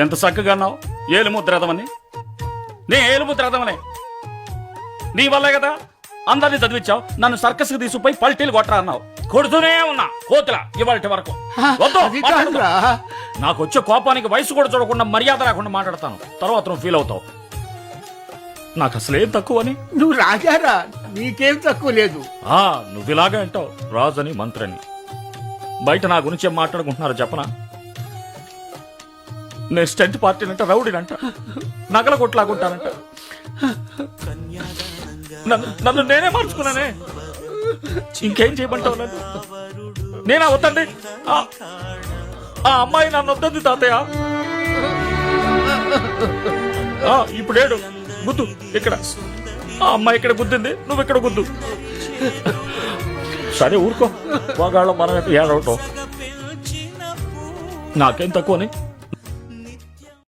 ఎంత చక్కగా అన్నావు, ఏలుముద్రదమని. నే ఏలుముద్రదమనే, నీ వల్లే కదా అందరినీ చదివించావు. నన్ను సర్కస్కి తీసుకుపోయి పల్టీలు కొట్టరా అన్నావు. కొడుతూనే ఉన్నా కోతుల ఇవాళ వరకు. నాకు వచ్చే కోపానికి వయసు కూడా చూడకుండా మర్యాద లేకుండా మాట్లాడతాను. తర్వాత నువ్వు ఫీల్ అవుతావు. నాకు అసలేం తక్కువని. నువ్వు రాజారా, నీకేం తక్కువ లేదు. నువ్వు ఇలాగే అంటావు, రాజని మంత్రని. బయట నా గురించి ఏం మాట్లాడుకుంటున్నారో చెప్పనా? నేను స్టెంట్ పార్టీనంట, రౌడీనంట, నగల కొట్లాగుంటానంట. నన్ను నేనే మార్చుకున్నానే. ఇంకేం చేయమంటావు నన్ను? నేనా వద్దండి? ఆ అమ్మాయి నన్ను వద్దంది తాతయ్య. ఇప్పుడేడు గుద్దు ఇక్కడ. ఆ అమ్మాయి ఇక్కడ గుద్దింది, నువ్వు ఇక్కడ గుద్దు. సరే ఊరుకో, మగాళ్ళం మనం ఏడవటం. నాకేం తక్కువని.